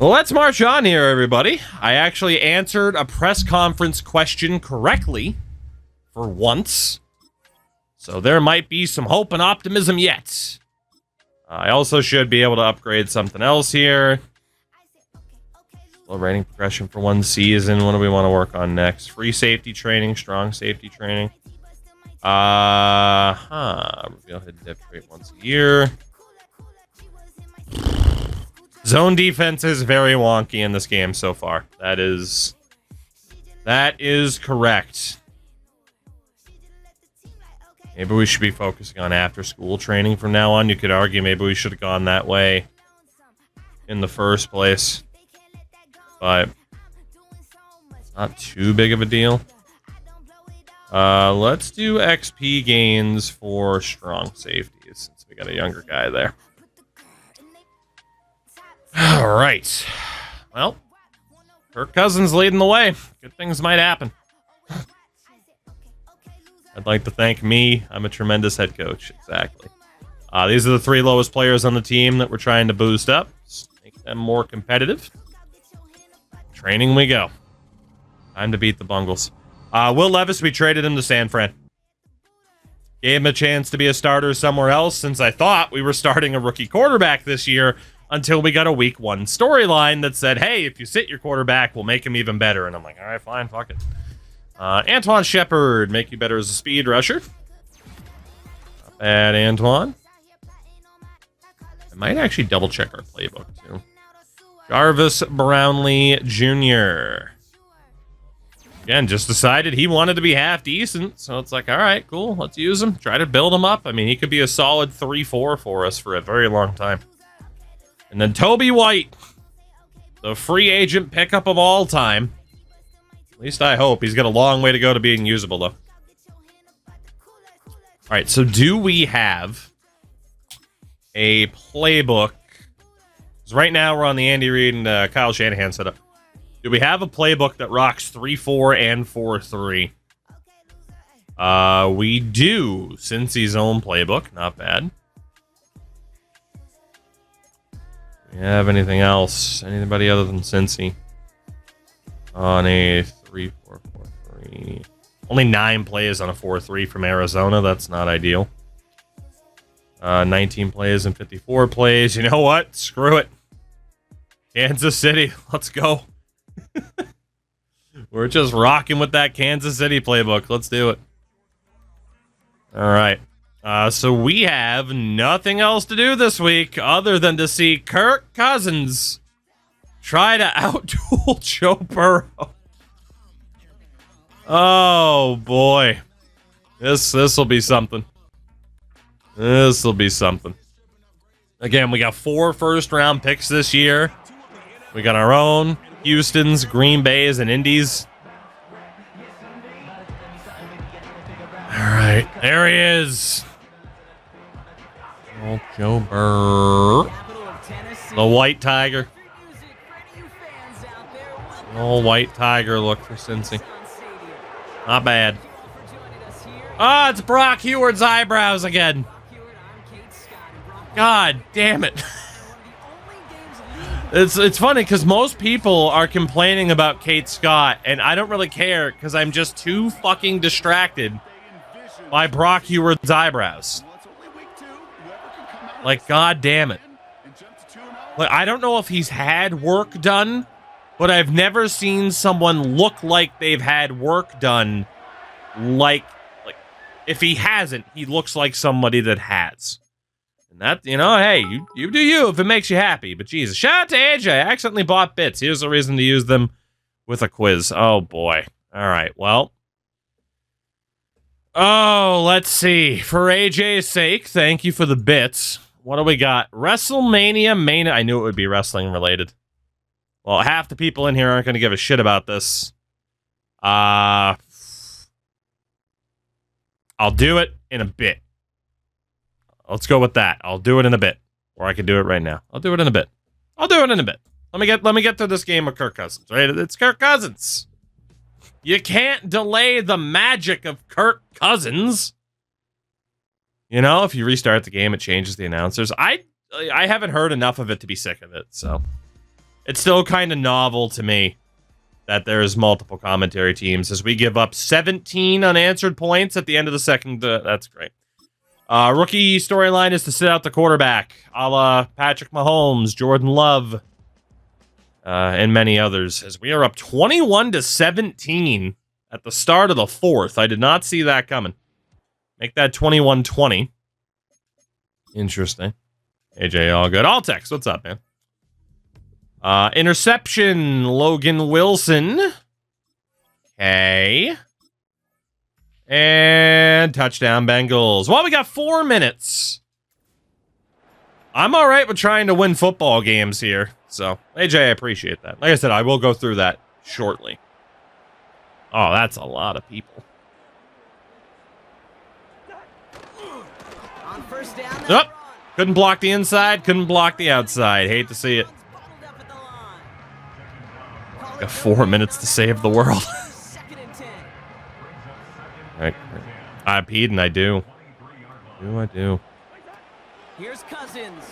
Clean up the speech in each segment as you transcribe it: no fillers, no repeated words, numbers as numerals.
Well, let's march on here, everybody. I actually answered a press conference question correctly for once. So there might be some hope and optimism yet. I also should be able to upgrade something else here. Low rating progression for one season. What do we want to work on next? Free safety training, strong safety training. Reveal hidden depth rate once a year. Zone defense is very wonky in this game so far. That is correct. Maybe we should be focusing on after-school training from now on. You could argue maybe we should have gone that way in the first place. But not too big of a deal. Let's do XP gains for strong safeties since we got a younger guy there. All right. Well, Kirk Cousins leading the way. Good things might happen. I'd like to thank me. I'm a tremendous head coach. Exactly. These are the 3 lowest players on the team that we're trying to boost up. Just make them more competitive. Training we go. Time to beat the Bungles. Will Levis, we traded him to San Fran. Gave him a chance to be a starter somewhere else since I thought we were starting a rookie quarterback this year until we got a week 1 storyline that said, hey, if you sit your quarterback, we'll make him even better. And I'm like, all right, fine, fuck it. Antoine Shepard, make you better as a speed rusher. Not bad, Antoine. I might actually double check our playbook, too. Jarvis Brownlee Jr. Again, just decided he wanted to be half decent, so it's like, all right, cool, let's use him. Try to build him up. I mean, he could be a solid 3-4 for us for a very long time. And then Toby White, the free agent pickup of all time. At least I hope. He's got a long way to go to being usable, though. All right, so do we have a playbook? Because right now we're on the Andy Reid and Kyle Shanahan setup. Do we have a playbook that rocks 3-4 and 4-3? We do. Cincy's own playbook. Not bad. Do we have anything else? Anybody other than Cincy? On a 3-4-4-3. Only 9 plays on a 4-3 from Arizona. That's not ideal. 19 plays and 54 plays. You know what? Screw it. Kansas City. Let's go. We're just rocking with that Kansas City playbook. Let's do it. All right. So we have nothing else to do this week other than to see Kirk Cousins try to outduel Joe Burrow. Oh, boy. This will be something. This will be something. Again, we got 4 first-round picks this year. We got our own, Houston's, Green Bay's, and Indy's. All right, there he is. Oh, Joe Burrow. The White Tiger. Oh, White Tiger look for Cincy. Not bad. Ah, it's Brock Heward's eyebrows again. God damn it. It's funny because most people are complaining about Kate Scott, and I don't really care because I'm just too fucking distracted by Brock Heward's eyebrows. Like, god damn it. Like, I don't know if he's had work done, but I've never seen someone look like they've had work done. Like if he hasn't, he looks like somebody that has. And that, you know, hey, you do you if it makes you happy. But Jesus, shout out to AJ. I accidentally bought bits. Here's a reason to use them with a quiz. Oh, boy. All right, well. Oh, let's see. For AJ's sake, thank you for the bits. What do we got? WrestleMania Mania. I knew it would be wrestling related. Well, half the people in here aren't going to give a shit about this. I'll do it in a bit. Let's go with that. I'll do it in a bit. Or I can do it right now. I'll do it in a bit. Let me get through this game of Kirk Cousins, right? It's Kirk Cousins. You can't delay the magic of Kirk Cousins. You know, if you restart the game, it changes the announcers. I haven't heard enough of it to be sick of it, so It's still kind of novel to me that there's multiple commentary teams as we give up 17 unanswered points at the end of the second. That's great. Rookie storyline is to sit out the quarterback, a la Patrick Mahomes, Jordan Love, and many others, as we are up 21-17 at the start of the fourth. I did not see that coming. Make that 21-20. Interesting. AJ, all good. All text, what's up, man? Interception, Logan Wilson. Okay. And touchdown, Bengals. Well, we got 4 minutes. I'm all right with trying to win football games here. So, AJ, I appreciate that. Like I said, I will go through that shortly. Oh, that's a lot of people. On first down, Oh, couldn't block the inside, couldn't block the outside. Hate to see it. Got 4 minutes to save the world. Right. I peed and I do. I do. Here's Cousins.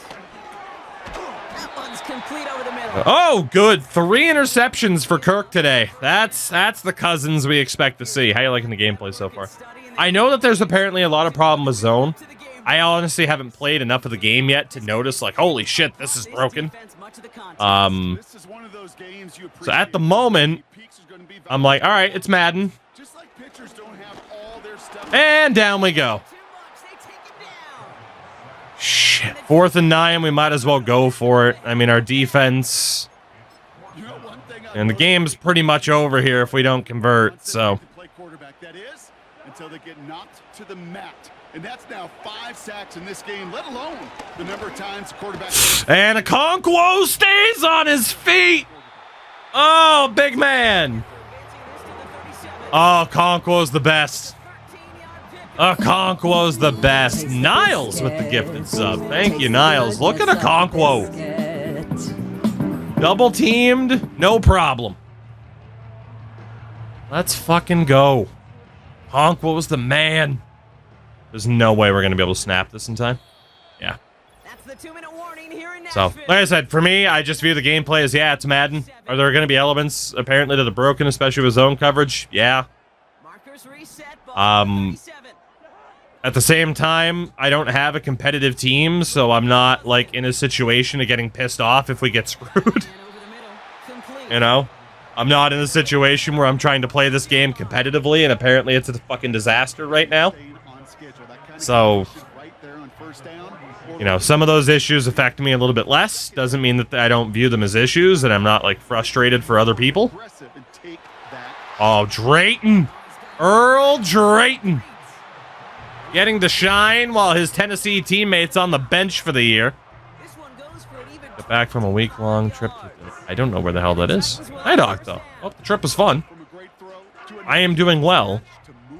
That one's complete over the middle. Oh, good. 3 interceptions for Kirk today. That's the Cousins we expect to see. How you liking the gameplay so far? I know that there's apparently a lot of problem with zone. I honestly haven't played enough of the game yet to notice, like, holy shit, this is broken. So at the moment, I'm like, all right, it's Madden. And down we go. Shit. 4th and 9, we might as well go for it. I mean, our defense. And the game's pretty much over here if we don't convert, so. Until they get knocked to the mat. And that's now 5 sacks in this game, let alone the number of times the quarterback. And Okonkwo stays on his feet. Oh, big man. Oh, Okonkwo's the best. Okonkwo's the best. Niles with the gifted sub. Thank you, Niles. Look at Okonkwo. Double teamed, no problem. Let's fucking go. Okonkwo was the man. There's no way we're going to be able to snap this in time. Yeah. That's the 2-minute warning here in So, like I said, for me, I just view the gameplay as, yeah, it's Madden. Are there going to be elements, apparently, that are broken, especially with zone coverage? Yeah. At the same time, I don't have a competitive team, so I'm not, like, in a situation of getting pissed off if we get screwed. You know? I'm not in a situation where I'm trying to play this game competitively, and apparently it's a fucking disaster right now. So, you know, some of those issues affect me a little bit less. Doesn't mean that I don't view them as issues, and I'm not, like, frustrated for other people. Oh, Drayton! Earl Drayton! Getting to shine while his Tennessee teammates on the bench for the year. Get back from a week-long trip. I don't know where the hell that is. Hi, Doc, though. Oh, the trip was fun. I am doing well.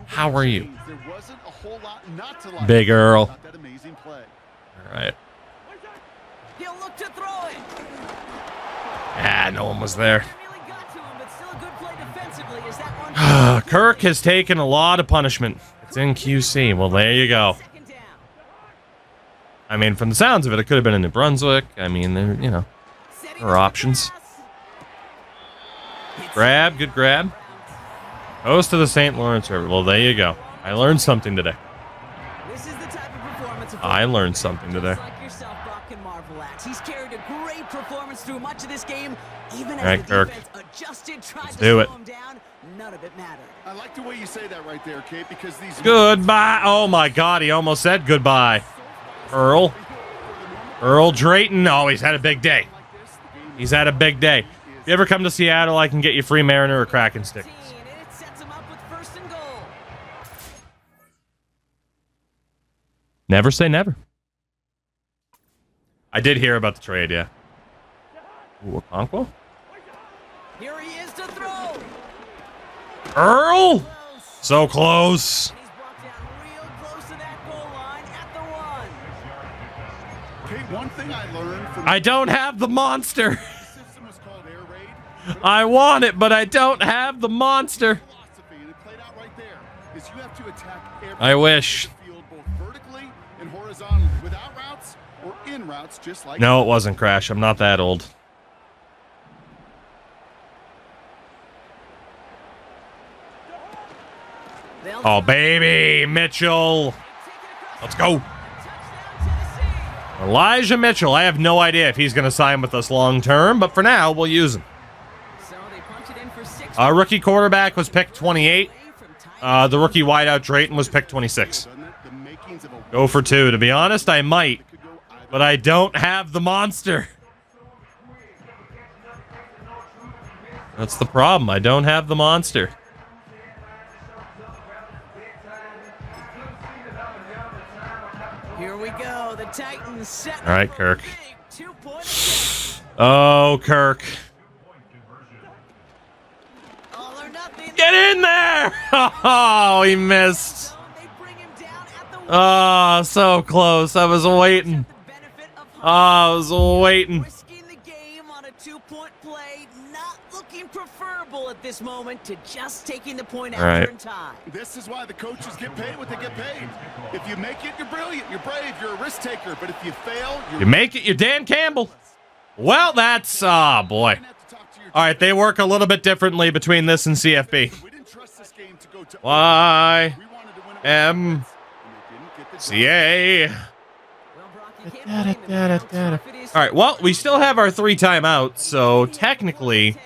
How are you? Big Earl. All right. Ah, no one was there. Kirk has taken a lot of punishment. It's in QC. Well, there you go. I mean, from the sounds of it, it could have been in New Brunswick. I mean, there, you know, there are options. Grab, good grab. Host to the St. Lawrence River. Well, there you go. I learned something today. I learned something today. He's carried a great performance through much of this game, even as the defense adjusted, tried to slow him down. None of it mattered. I like the way you say that right there, Kate, because these goodbye. Oh my God, he almost said goodbye. Earl Drayton. Oh, he's had a big day. He's had a big day. If you ever come to Seattle, I can get you free Mariner or Kraken stickers. Never say never. I did hear about the trade, yeah. Ooh, Okonkwo? Here he is to throw. Earl! So close. He's brought down real close to that goal line at the 1. Kate, one thing I learned from I don't have the monster. system was called air raid. I want it, but I don't have the monster. Philosophy, and it played out right there, is you have to attack every I wish. field, both vertically and horizontally, without routes or in routes, just like No, it wasn't Crash. I'm not that old. Oh, baby, Mitchell. Let's go. Elijah Mitchell. I have no idea if he's going to sign with us long term, but for now, we'll use him. Our rookie quarterback was picked 28. The rookie wideout Drayton was picked 26. Go for 2. To be honest, I might, but I don't have the monster. That's the problem. I don't have the monster. Here we go. The Titans set. All right, Kirk. Oh, Kirk. All or nothing. Get in there! Oh, he missed. Oh, so close. I was waiting. Oh, I was waiting. Risking the game on a 2-point play, not looking preferable at this moment to just taking the point after in time. This is why the coaches get paid what they get paid. If you make it, you're brilliant, you're brave, you're a risk taker. But if you fail, you make it, you're Dan Campbell. Well, that's boy. All right, they work a little bit differently between this and CFB. YMCA. All right, well, we still have our 3 timeouts, so technically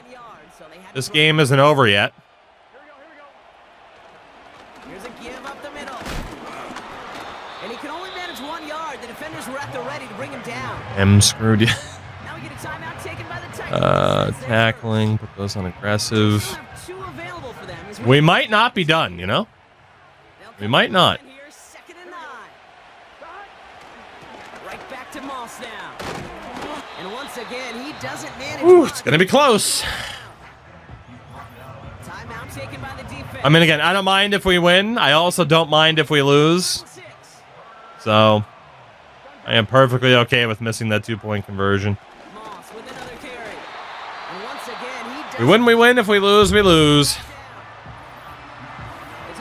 this game isn't over yet. Here's a give up the middle. And he can only manage 1 yard. The defenders were at the ready to bring him down. I'm screwed. Now we get a timeout taken by the Titans. Tackling, put those on aggressive. We might not be done, you know? We might not. Right back to Moss now. And once again, he doesn't manage. Ooh, it's going to be close. Timeout taken by the defense. I mean, again, I don't mind if we win. I also don't mind if we lose. So, I am perfectly okay with missing that 2-point conversion. Moss with another carry. And once again, he We win, we win. If we lose, we lose.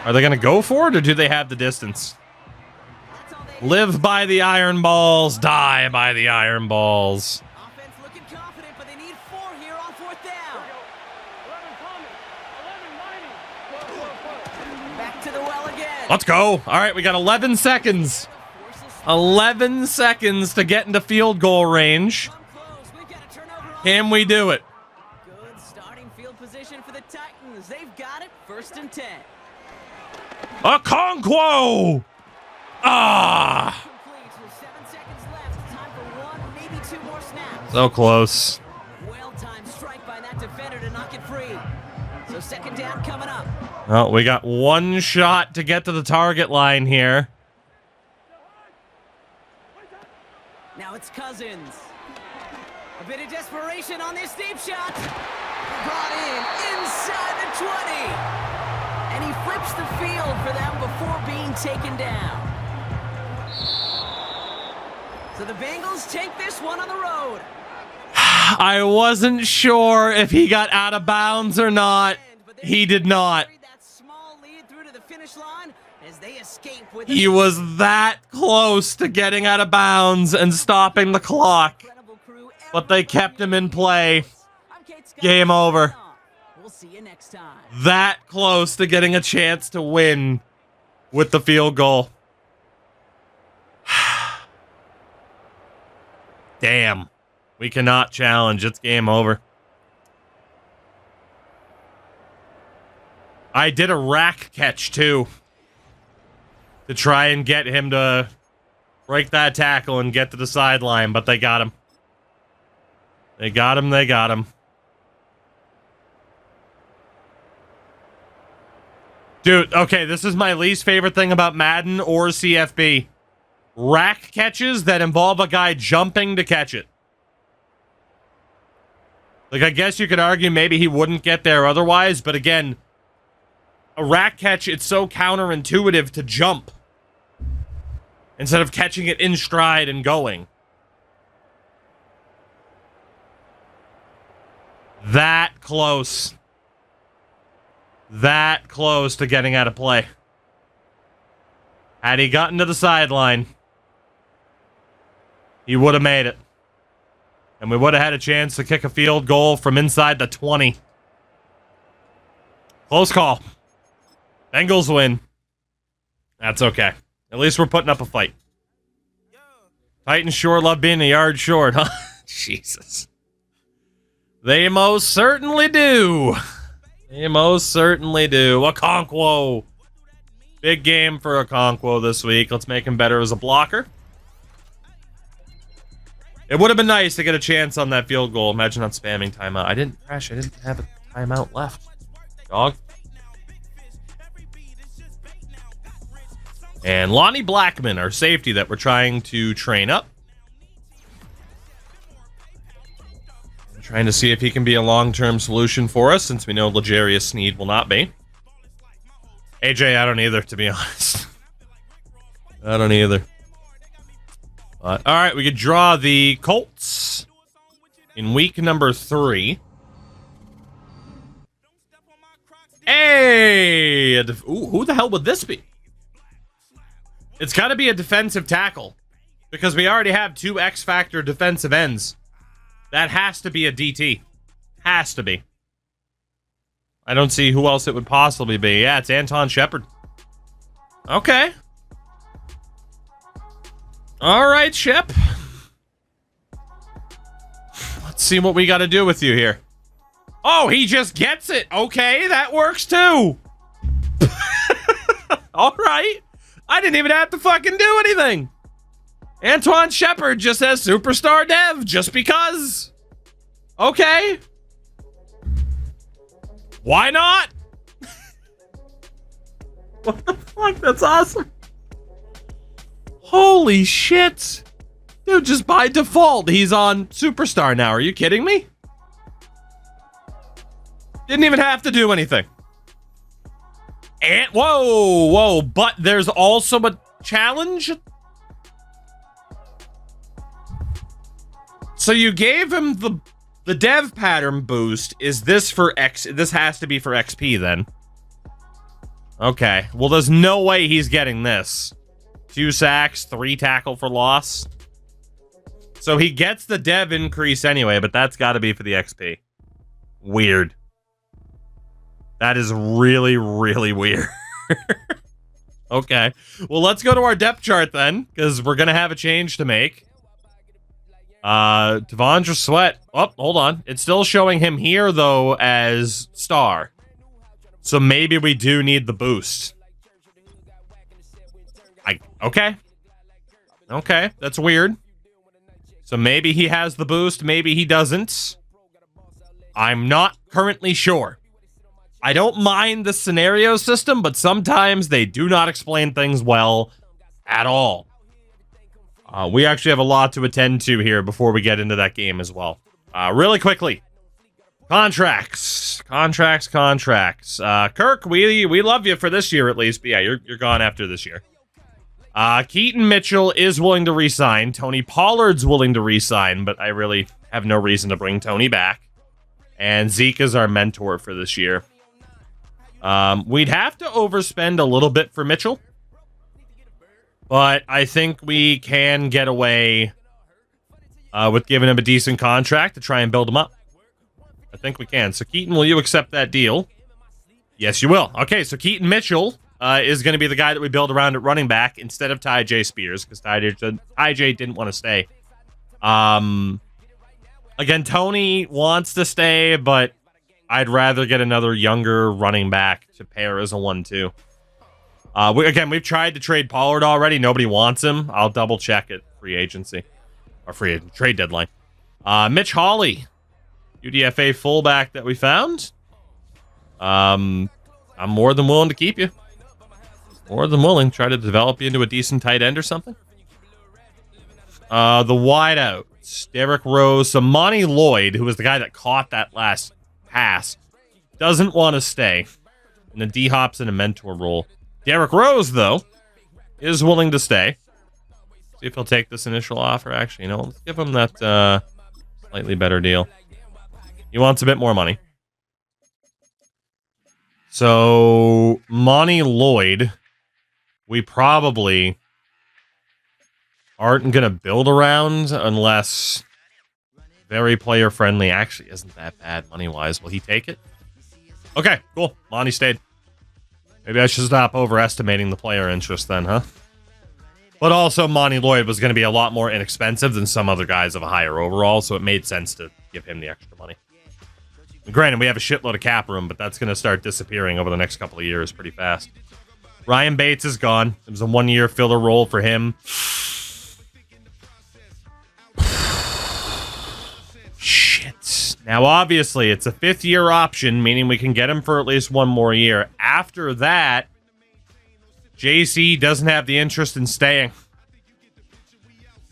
Are they going to go for it, or do they have the distance? Live by the iron balls, die by the iron balls. Offense looking confident, but they need 4 here on 4th down. Back to the well again. Let's go. All right, we got 11 seconds. 11 seconds to get into field goal range. Can we do it? Good starting field position for the Titans. They've got it. 1st and 10. Okonkwo! Ah! So close. Well-timed strike by that defender to knock it free. So 2nd down coming up. Well, we got 1 shot to get to the target line here. Now it's Cousins. A bit of desperation on this deep shot. Brought in inside the 20. And he flips the field for them before being taken down. So the Bengals take this one on the road. I wasn't sure if he got out of bounds or not. He did not. He was that close to getting out of bounds and stopping the clock. But they kept him in play. Game over. We'll see you next time. That close to getting a chance to win with the field goal. Damn. We cannot challenge. It's game over. I did a rack catch, too, to try and get him to break that tackle and get to the sideline, but they got him. They got him. They got him. Dude, okay, this is my least favorite thing about Madden or CFB. Rack catches that involve a guy jumping to catch it. Like, I guess you could argue maybe he wouldn't get there otherwise, but again, a rack catch, it's so counterintuitive to jump instead of catching it in stride and going. That close. That close to getting out of play. Had he gotten to the sideline, he would have made it. And we would have had a chance to kick a field goal from inside the 20. Close call. Bengals win. That's okay. At least we're putting up a fight. Titans sure love being a yard short, huh? Jesus. They most certainly do. They most certainly do. Okonkwo. Big game for Okonkwo this week. Let's make him better as a blocker. It would have been nice to get a chance on that field goal. Imagine not spamming timeout. I didn't crash. I didn't have a timeout left. Dog. And Lonnie Blackman, our safety that we're trying to train up. I'm trying to see if he can be a long-term solution for us, since we know L'Jarius Sneed will not be. AJ, I don't either, to be honest. I don't either. But, all right, we could draw the Colts in week number 3. Hey! Ooh, who the hell would this be? It's got to be a defensive tackle, because we already have 2 X-Factor defensive ends. That has to be a DT. Has to be. I don't see who else it would possibly be. Yeah, it's Anton Shepard. Okay. All right, Shep. Let's see what we got to do with you here. Oh, he just gets it. Okay, that works too. All right. I didn't even have to fucking do anything. Antoine Shepard just says superstar dev just because. Okay. Why not? What the fuck? That's awesome. Holy shit. Dude, just by default, he's on superstar now. Are you kidding me? Didn't even have to do anything. And whoa, but there's also a challenge. So you gave him the dev pattern boost. Is this for X? This has to be for XP then. Okay. Well, there's no way he's getting this. 2 sacks, 3 tackle for loss. So he gets the dev increase anyway, but that's got to be for the XP. Weird. That is really, really weird. Okay. Well, let's go to our depth chart then, because we're going to have a change to make. Devondre Sweat. Oh, hold on. It's still showing him here, though, as star. So maybe we do need the boost. Okay. Okay, that's weird. So maybe he has the boost, maybe he doesn't. I'm not currently sure. I don't mind the scenario system, but sometimes they do not explain things well at all. We actually have a lot to attend to here before we get into that game as well. Really quickly. Contracts. Kirk, we love you for this year at least, but yeah, you're gone after this year. Keaton Mitchell is willing to re-sign. Tony Pollard's willing to re-sign, but I really have no reason to bring Tony back. And Zeke is our mentor for this year. We'd have to overspend a little bit for Mitchell, but I think we can get away with giving him a decent contract to try and build him up. I think we can. So Keaton, will you accept that deal? Yes, you will. Okay, so Keaton Mitchell is going to be the guy that we build around at running back instead of Ty J. Spears, because Ty J didn't want to stay. Again, Tony wants to stay, but I'd rather get another younger running back to pair as a 1-2. We've tried to trade Pollard already. Nobody wants him. I'll double check at free agency. Or trade deadline. Mitch Hawley. UDFA fullback that we found. I'm more than willing to keep you. More than willing. Try to develop you into a decent tight end or something. The wideouts. Derrick Rose. Monty Lloyd, who was the guy that caught that last pass, doesn't want to stay. And the D-Hop's in a mentor role. Derrick Rose, though, is willing to stay. See if he'll take this initial offer. Actually, let's give him that slightly better deal. He wants a bit more money. So, Monty Lloyd, we probably aren't going to build around unless very player-friendly actually isn't that bad money-wise. Will he take it? Okay, cool. Monty stayed. Maybe I should stop overestimating the player interest then, huh? But also, Monty Lloyd was going to be a lot more inexpensive than some other guys of a higher overall, so it made sense to give him the extra money. And granted, we have a shitload of cap room, but that's going to start disappearing over the next couple of years pretty fast. Ryan Bates is gone. It was a one-year filler role for him. Shit. Now, obviously, it's a fifth-year option, meaning we can get him for at least one more year. After that, JC doesn't have the interest in staying.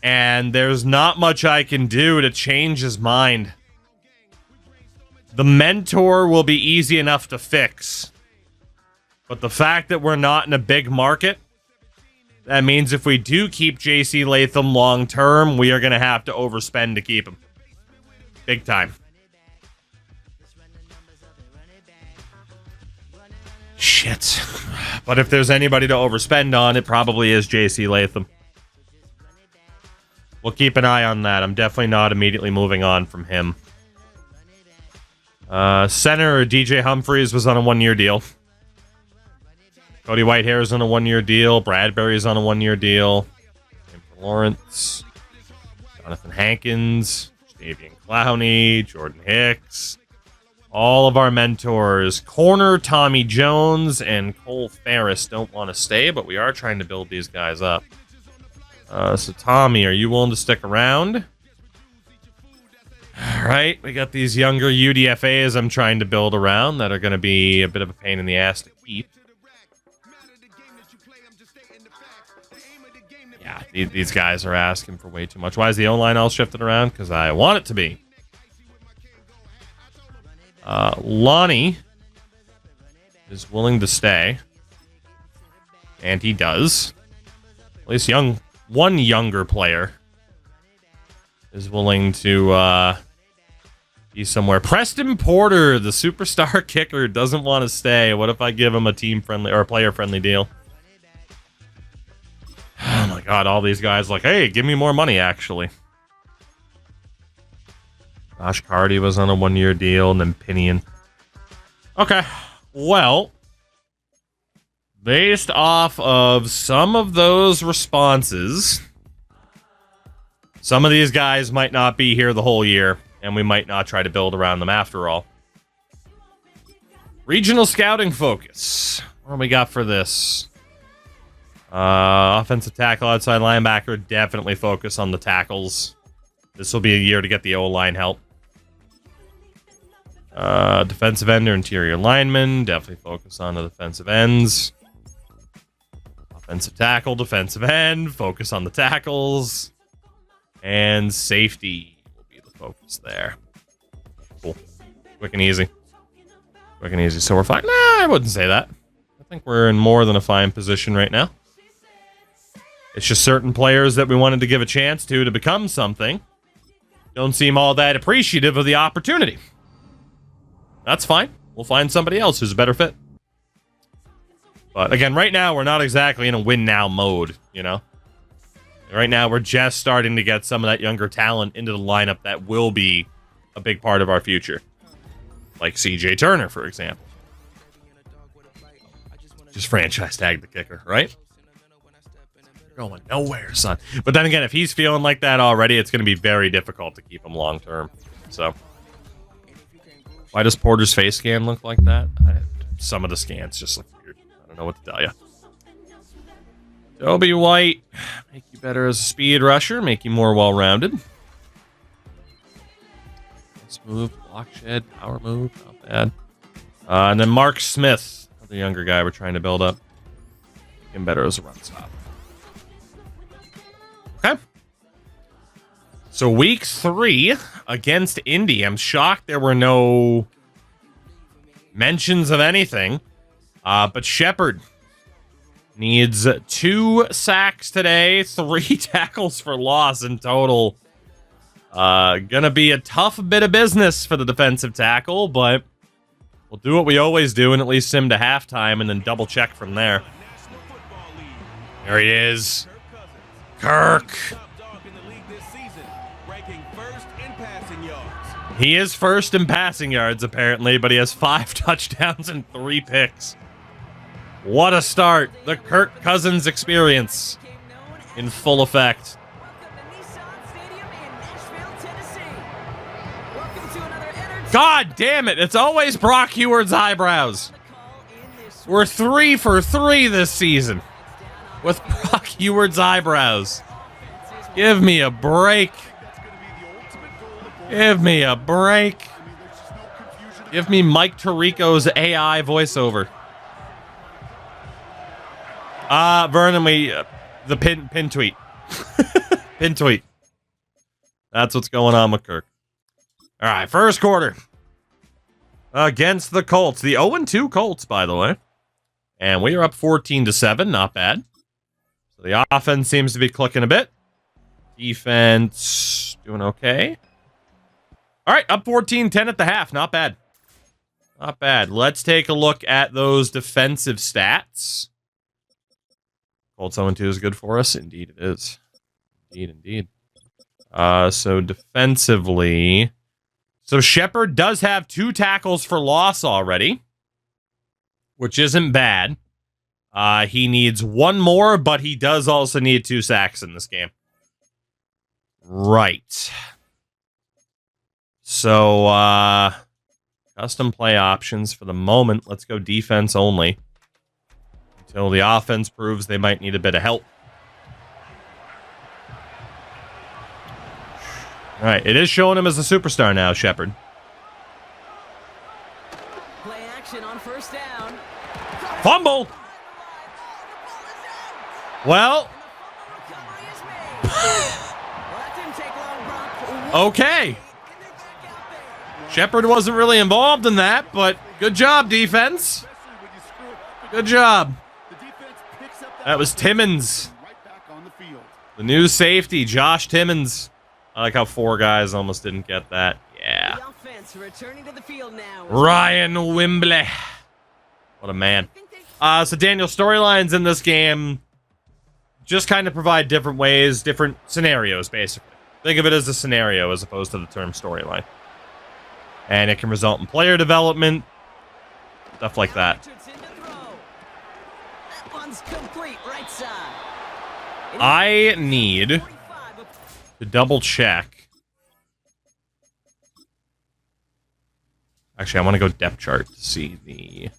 And there's not much I can do to change his mind. The mentor will be easy enough to fix. But the fact that we're not in a big market, that means if we do keep JC Latham long term, we are going to have to overspend to keep him. Big time. Shit. But if there's anybody to overspend on, it probably is JC Latham. We'll keep an eye on that. I'm definitely not immediately moving on from him. Center DJ Humphreys was on a one-year deal. Cody Whitehair's on a one-year deal. Bradbury's on a one-year deal. Amber Lawrence. Jonathan Hankins. Davian Clowney. Jordan Hicks. All of our mentors. Corner, Tommy Jones, and Cole Ferris don't want to stay, but we are trying to build these guys up. So, Tommy, are you willing to stick around? All right, we got these younger UDFAs I'm trying to build around that are going to be a bit of a pain in the ass to keep. Yeah, these guys are asking for way too much. Why is the O-line all shifted around? Because I want it to be. Lonnie is willing to stay. And he does. At least one younger player is willing to be somewhere. Preston Porter, the superstar kicker, doesn't want to stay. What if I give him a team-friendly or a player-friendly deal? Oh my god, all these guys like, hey, give me more money, actually. Josh Carty was on a one-year deal, and then Pinion. Okay, well, based off of some of those responses, some of these guys might not be here the whole year, and we might not try to build around them after all. Regional scouting focus. What do we got for this? Offensive tackle, outside linebacker, definitely focus on the tackles. This will be a year to get the O-line help. Defensive end or interior lineman, definitely focus on the defensive ends. Offensive tackle, defensive end, focus on the tackles. And safety will be the focus there. Cool. Quick and easy. Quick and easy. So we're fine. Nah, I wouldn't say that. I think we're in more than a fine position right now. It's just certain players that we wanted to give a chance to become something don't seem all that appreciative of the opportunity. That's fine. We'll find somebody else who's a better fit. But again, right now, we're not exactly in a win-now mode, you know? Right now, we're just starting to get some of that younger talent into the lineup that will be a big part of our future. Like CJ Turner, for example. Just franchise tag the kicker, right? You're going nowhere, son. But then again, if he's feeling like that already, it's going to be very difficult to keep him long-term. So, why does Porter's face scan look like that? Some of the scans just look weird. I don't know what to tell you. Toby White, make you better as a speed rusher, make you more well-rounded. Let's move, block shed, power move, not bad. And then Mark Smith, the younger guy we're trying to build up. Make him better as a run stop. Okay. So week 3 against Indy. I'm shocked there were no mentions of anything. But Shepard needs 2 sacks today, 3 tackles for loss in total. Gonna be a tough bit of business for the defensive tackle, but we'll do what we always do and at least sim to halftime and then double check from there. There he is. Kirk. He is first in passing yards, apparently, but he has 5 touchdowns and 3 picks. What a start. The Kirk Cousins experience in full effect. God damn it. It's always Brock Heward's eyebrows. We're 3 for 3 this season with Brock Heward's eyebrows. Give me a break. Give me a break. Give me Mike Tirico's AI voiceover. Vernon, the pin tweet. Pin tweet. That's what's going on with Kirk. All right, first quarter. Against the Colts. The 0-2 Colts, by the way. And we are up 14-7. Not bad. So the offense seems to be clicking a bit. Defense doing okay. All right, up 14-10 at the half. Not bad. Not bad. Let's take a look at those defensive stats. Colts 0-2 is good for us. Indeed it is. Indeed. So defensively... So Shepard does have 2 tackles for loss already, which isn't bad. He needs 1 more, but he does also need 2 sacks in this game. Right. So, custom play options for the moment. Let's go defense only until the offense proves they might need a bit of help. All right, it is showing him as a superstar now, Shepard. Play action on first down. Fumble! Well... okay. Shepard wasn't really involved in that, but good job, defense. Good job. That was Timmons. The new safety, Josh Timmons. I like how 4 guys almost didn't get that. Yeah. Ryan Wimbley. What a man. So Daniel, storylines in this game just kind of provide different ways, different scenarios, basically. Think of it as a scenario as opposed to the term storyline. And it can result in player development, stuff like that. I need to double check. Actually, I want to go depth chart to see the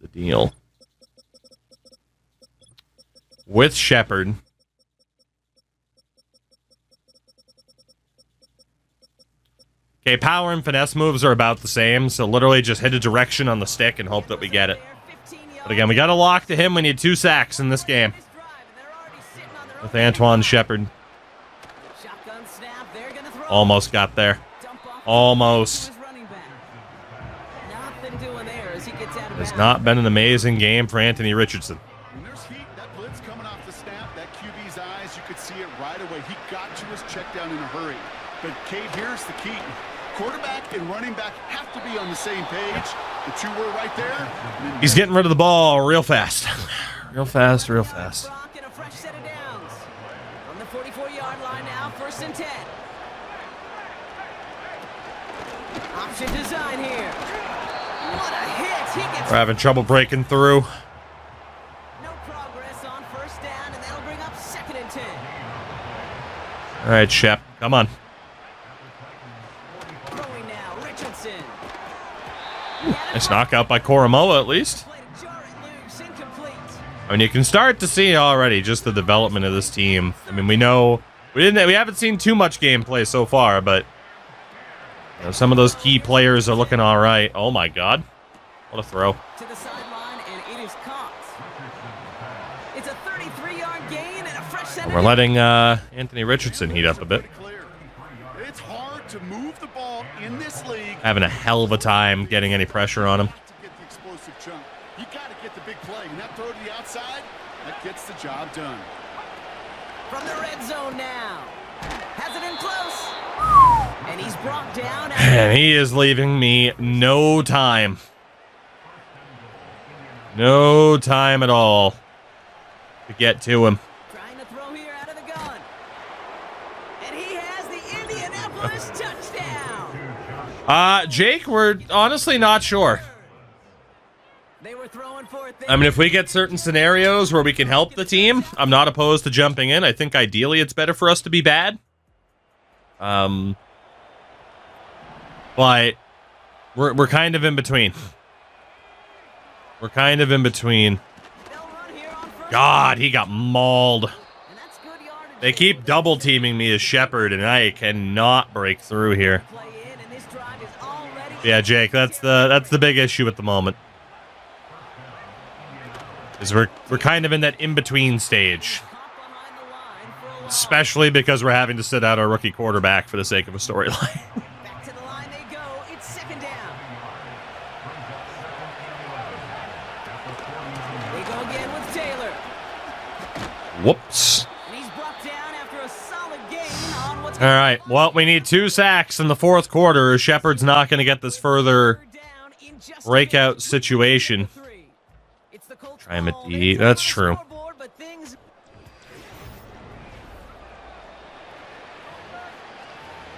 deal. With Shepard. Okay, power and finesse moves are about the same, so literally just hit a direction on the stick and hope that we get it. But again, we got to lock to him. We need 2 sacks in this game. With Antoine Shepard. Almost got there. Almost. It's not been an amazing game for Anthony Richardson. When there's heat, that blitz coming off the snap, that QB's eyes, you could see it right away. He got to his check down in a hurry. But Kate, here's the key. Quarterback and running back have to be on the same page. The 2 were right there. He's getting rid of the ball real fast. Real fast, real fast. From the 44-yard line now, 1st and 10. Option design here. What a hit. He gets... We're having trouble breaking through. No progress on 1st down, and that'll bring up 2nd and 10. All right, Shep, come on. Throwing now, Richardson. Nice knockout by Koromoa, at least. I mean, you can start to see already just the development of this team. I mean, we know we haven't seen too much gameplay so far, but you know, some of those key players are looking all right. Oh my God, what a throw! To the sideline, and it is caught. It's a 33-yard gain and a fresh center. We're letting Anthony Richardson heat up a bit. It's hard to move the ball in this league. Having a hell of a time getting any pressure on him. Get the explosive chunk. You got to get the big play, and that throw to the outside, that gets the job done. From the red zone now. Has it in close. And he's brought down. And he is leaving me no time. No time at all to get to him. Trying to throw here out of the gun. And he has the Indianapolis touchdown. Jake, we're honestly not sure. They were throwing for I mean, if we get certain scenarios where we can help the team, I'm not opposed to jumping in. I think ideally it's better for us to be bad. But we're kind of in between. We're kind of in between. God, he got mauled. They keep double teaming me as Shepard, and I cannot break through here. Yeah, Jake, that's the big issue at the moment. Is we're kind of in that in-between stage. Especially because we're having to sit out our rookie quarterback for the sake of a storyline. Back to the line they go. It's second down. They go again with Taylor. Whoops. And he's brought down after a solid gain on what's All right. Well, we need 2 sacks in the fourth quarter. Shepard's not going to get this further breakout situation. Try him at D. That's true.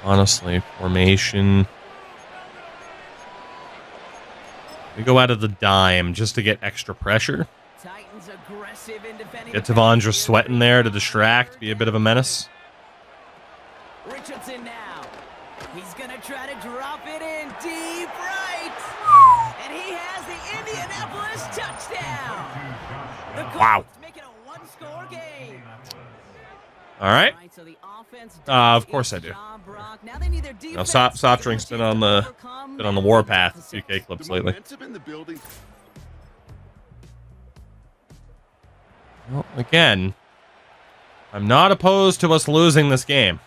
Honestly, formation. We go out of the dime just to get extra pressure. Get Tavondra sweating there to distract, be a bit of a menace. Richardson now. He's gonna try to drop it in deep right. And he has the Indianapolis touchdown. The Wow. Making a 1-score game. All right. So the offense Of course I do. Now they need their No, soft drink's been on the warpath 2K clips lately. Well, again, I'm not opposed to us losing this game,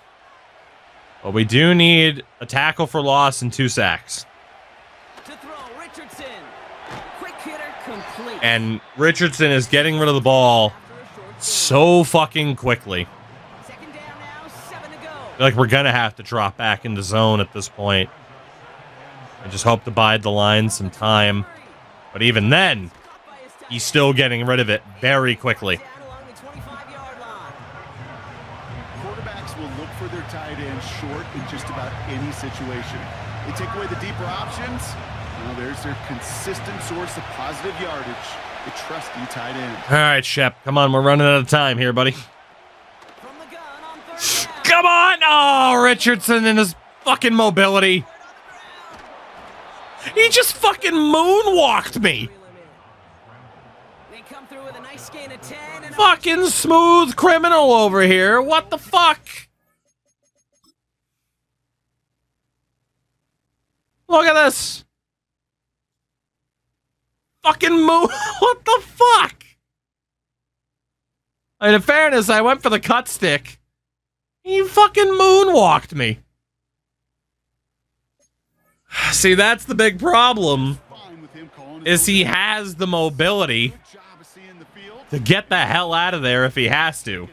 but we do need a tackle for loss and 2 sacks. To throw, Richardson. Quick hitter complete. And Richardson is getting rid of the ball so fucking quickly. Second down now, 7 to go. I feel like we're gonna have to drop back into zone at this point. I just hope to bide the line some time. But even then, he's still getting rid of it very quickly. Quarterbacks will look for their tight end short in just about any situation. They take away the deeper options. Now there's their consistent source of positive yardage. The trusty tight end. All right, Shep. Come on, we're running out of time here, buddy. From the gun on third down. Come on! Oh, Richardson and his fucking mobility. He just fucking moonwalked me. They come through with a nice gain of 10 and Fucking smooth criminal over here. What the fuck? Look at this. Fucking moon. What the fuck? I mean, in fairness, I went for the cut stick. He fucking moonwalked me. See, that's the big problem. Is he has the mobility to get the hell out of there if he has to.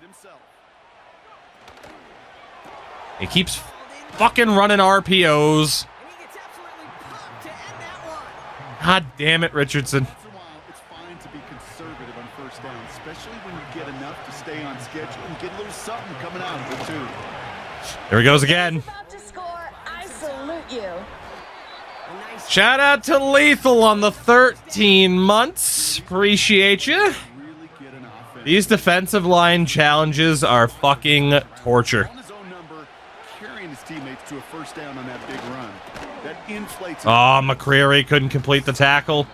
He keeps fucking running RPOs. God damn it, Richardson. It's fine to be conservative on first down, especially when you get enough to stay on schedule and get a little something coming out of it too. Here he goes again. About to score. I salute you. Shout out to Lethal on the 13 months. Appreciate you. Really get an offense. These defensive line challenges are fucking torture. On his own number, carrying his teammates to a first down on that big run. That inflates. Oh, McCreary couldn't complete the tackle.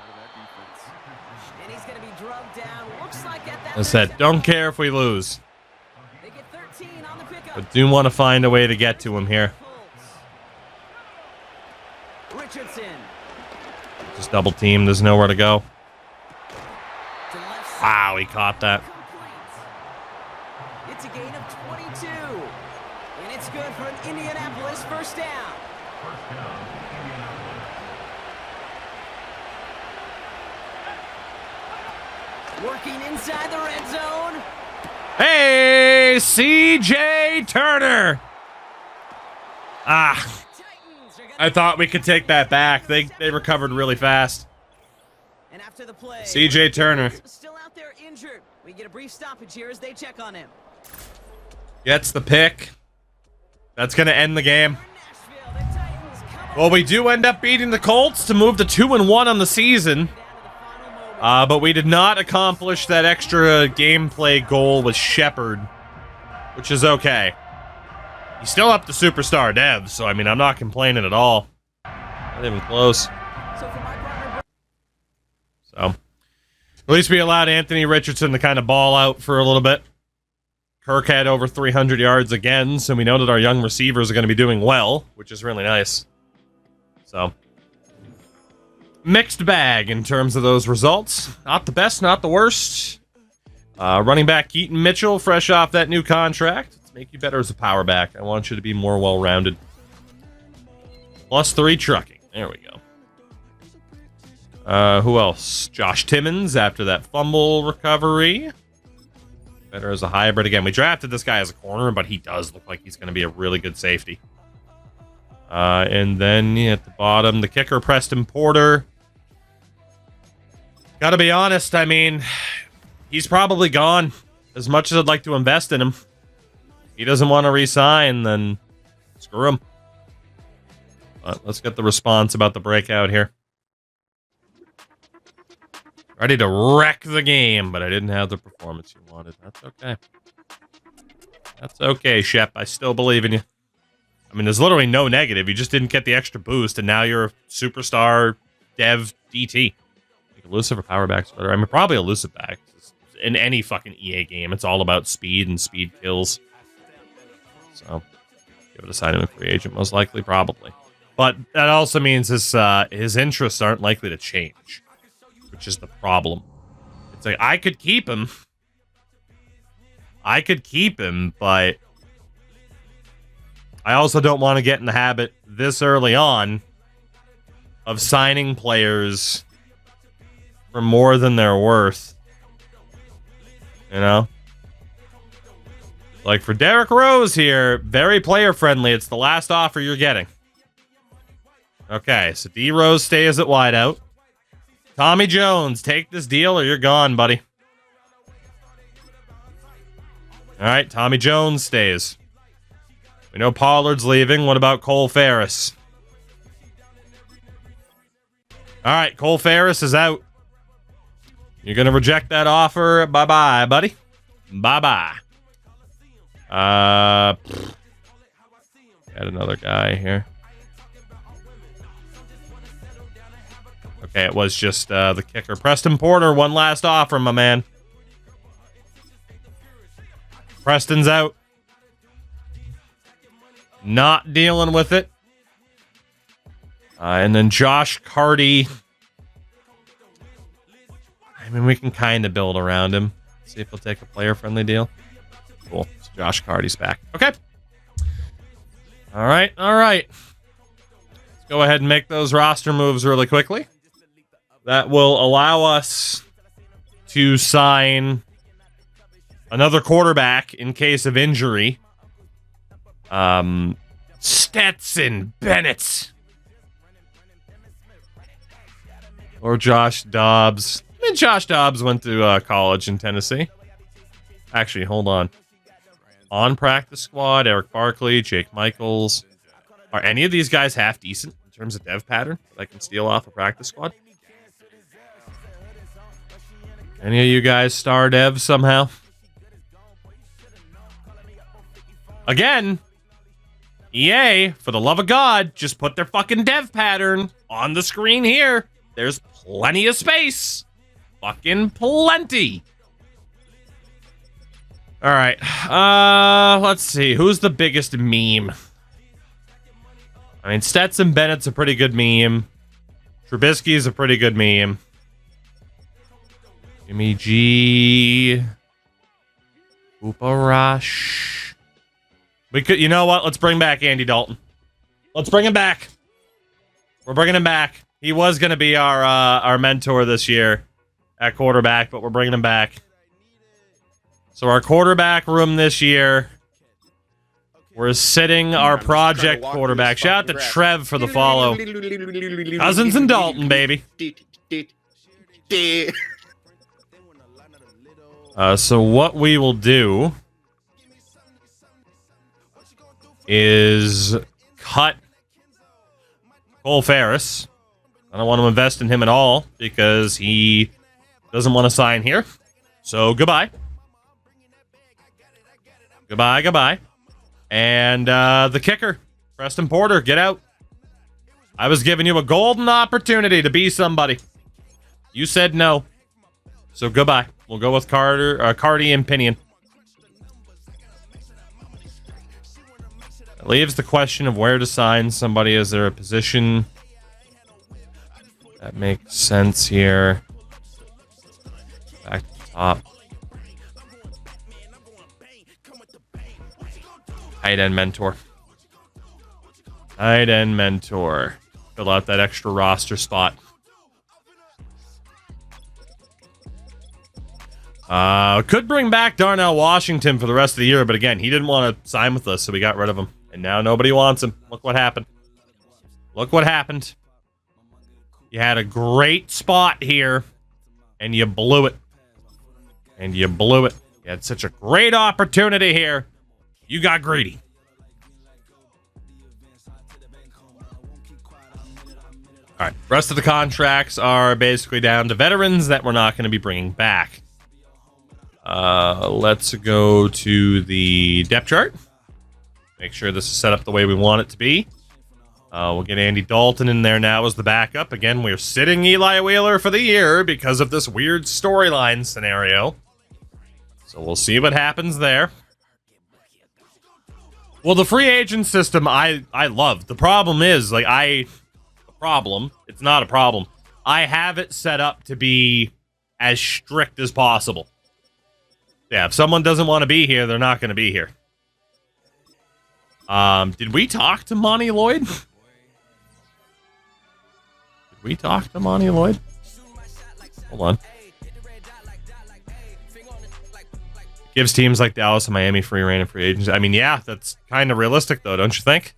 And he's going to be drugged down. Looks like at that I said, don't care if we lose, They get 13 on the pickup. but do want to find a way to get to him here. Richardson. Just double team. There's nowhere to go. To left side. Wow, he caught that. It's a gain of 22. And it's good for an Indianapolis first down. Working inside the red zone. Hey, CJ Turner. Ah, Titans are gonna I thought we could take that back. They recovered really fast. And after the play, CJ Turner still out there injured. We get a brief stoppage here as they check on him. gets the pick. That's going to end the game. Nashville, the Titans come Well, we do end up beating the Colts to move to 2-1 on the season. down to the final But we did not accomplish that extra gameplay goal with Shepard, which is okay. He's still up to superstar dev, so I mean, I'm not complaining at all. Not even close. So, at least we allowed Anthony Richardson to kind of ball out for a little bit. Kirk had over 300 yards again, so we know that our young receivers are going to be doing well, which is really nice. So, mixed bag in terms of those results. Not the best, not the worst. Running back Keaton Mitchell, fresh off that new contract. Let's make you better as a power back. I want you to be more well-rounded. +3 trucking. There we go. Who else? Josh Timmons after that fumble recovery. Better as a hybrid. Again, we drafted this guy as a corner, but he does look like he's going to be a really good safety. And then at the bottom, the kicker, Preston Porter. Gotta be honest, I mean, he's probably gone. As much as I'd like to invest in him. He doesn't want to re-sign, then screw him. But let's get the response about the breakout here. Ready to wreck the game, but I didn't have the performance you wanted. That's okay. That's okay, Shep. I still believe in you. I mean, there's literally no negative. You just didn't get the extra boost, and now you're a superstar dev DT. Like elusive or power back's better. I mean, probably elusive back. In any fucking EA game, it's all about speed and speed kills. So, give it a sign of a free agent, most likely, probably. But that also means his interests aren't likely to change, which is the problem. It's like, I could keep him. But I also don't want to get in the habit this early on of signing players for more than they're worth. You know? Like for Derrick Rose here, very player friendly. It's the last offer you're getting. Okay, so D Rose stays at wideout. Tommy Jones, take this deal or you're gone, buddy. All right, Tommy Jones stays. We know Pollard's leaving. What about Cole Ferris? All right, Cole Ferris is out. You're going to reject that offer. Bye-bye, buddy. Bye-bye. Got another guy here. Okay, it was just the kicker. Preston Porter, one last offer, my man. Preston's out. Not dealing with it. And then Josh Carty. I mean, we can kind of build around him. See if he'll take a player-friendly deal. Cool. So Josh Carty's back. Okay. All right. Let's go ahead and make those roster moves really quickly. That will allow us to sign another quarterback in case of injury. Stetson Bennett. Or Josh Dobbs. I mean, Josh Dobbs went to college in Tennessee. Actually, hold on. On practice squad, Eric Barkley, Jake Michaels. Are any of these guys half decent in terms of dev pattern that I can steal off a practice squad? Any of you guys star dev somehow? Again, EA, for the love of God, just put their fucking dev pattern on the screen here. There's plenty of space. Fucking plenty. All right. Let's see. Who's the biggest meme? I mean, Stetson Bennett's a pretty good meme. Trubisky's a pretty good meme. Jimmy G. Hoopa Rush. We could, you know what? Let's bring back Andy Dalton. Let's bring him back. We're bringing him back. He was going to be our mentor this year at quarterback, but we're bringing him back. So our quarterback room this year, we're sitting our project quarterback. Shout out to Trev for the follow. Cousins and Dalton, baby. So what we will do is cut Cole Ferris. I don't want to invest in him at all because he doesn't want to sign here. So goodbye. Goodbye, goodbye. And the kicker, Preston Porter, get out. I was giving you a golden opportunity to be somebody. You said no. So goodbye. We'll go with Cardi and Pinion. It leaves the question of where to sign somebody. Is there a position that makes sense here? Back to the top. Tight end mentor. Tight end mentor. Fill out that extra roster spot. Could bring back Darnell Washington for the rest of the year, but again, he didn't want to sign with us, so we got rid of him. And now nobody wants him. Look what happened. Look what happened. You had a great spot here, and you blew it. And you blew it. You had such a great opportunity here. You got greedy. All right. Rest of the contracts are basically down to veterans that we're not going to be bringing back. Let's go to the depth chart. Make sure this is set up the way we want it to be. We'll get Andy Dalton in there now as the backup. Again, we're sitting Eli Wheeler for the year because of this weird storyline scenario. So we'll see what happens there. Well, the free agent system I love. The problem is, it's not a problem. I have it set up to be as strict as possible. Yeah, if someone doesn't want to be here, they're not going to be here. Did we talk to Monty Lloyd? Did we talk to Monty Lloyd? Hold on. Gives teams like Dallas and Miami free reign of free agents. I mean, yeah, that's kind of realistic, though, don't you think?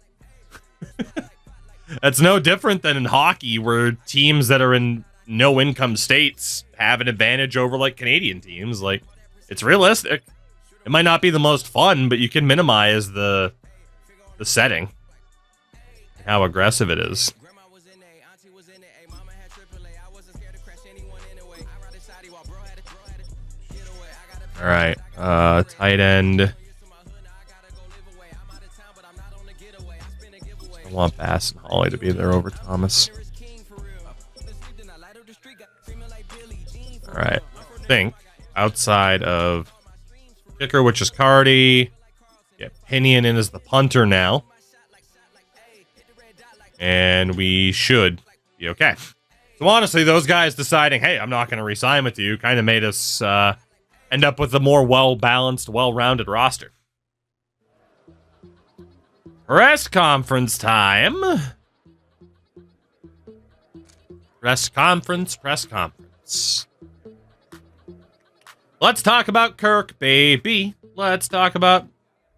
That's no different than in hockey, where teams that are in no-income states have an advantage over, like, Canadian teams. Like, it's realistic. It might not be the most fun, but you can minimize the setting and how aggressive it is. All right, tight end. I want Bass and Holly to be there over Thomas. All right, I think outside of kicker, which is Cardi, get Pinion in as the punter now, and we should be okay. So honestly, those guys deciding, hey, I'm not going to re-sign with you, kind of made us end up with a more well-balanced, well-rounded roster. Press conference time. Press conference. Let's talk about Kirk, baby. Let's talk about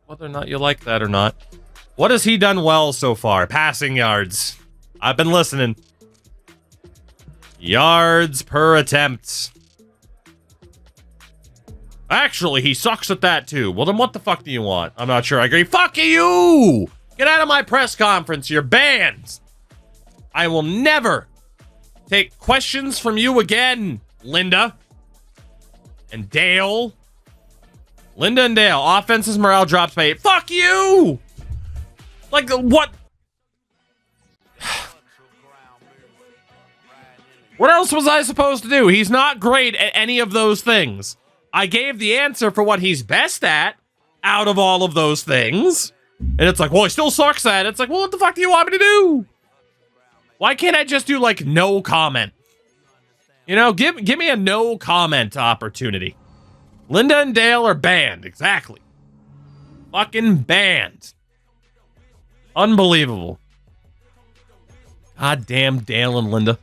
whether or not you like that or not. What has he done well so far? Passing yards. I've been listening. Yards per attempt. Actually, he sucks at that too. Well, then what the fuck do you want? I'm not sure I agree. Fuck you! Get out of my press conference. You're banned. I will never take questions from you again, Linda. And Dale. Linda and Dale. Offense's morale drops by 8. Fuck you! Like, what? What else was I supposed to do? He's not great at any of those things. I gave the answer for what he's best at out of all of those things. And it's like, well, he still sucks at it. It's like, well, what the fuck do you want me to do? Why can't I just do, like, no comment? You know, give me a no comment opportunity. Linda and Dale are banned. Exactly. Fucking banned. Unbelievable. Goddamn Dale and Linda.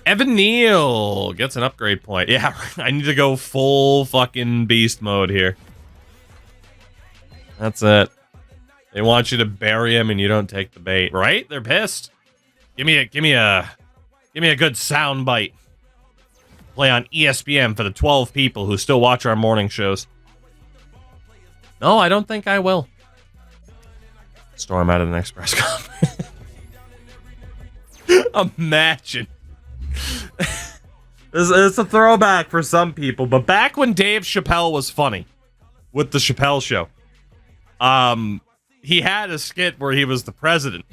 Evan Neal gets an upgrade point. Yeah, I need to go full fucking beast mode here. That's it. They want you to bury him and you don't take the bait, right? They're pissed. Give me a good sound bite. Play on ESPN for the 12 people who still watch our morning shows. No, I don't think I will. Storm out of the next press conference. Imagine. It's a throwback for some people, but back when Dave Chappelle was funny with the Chappelle Show, he had a skit where he was the president,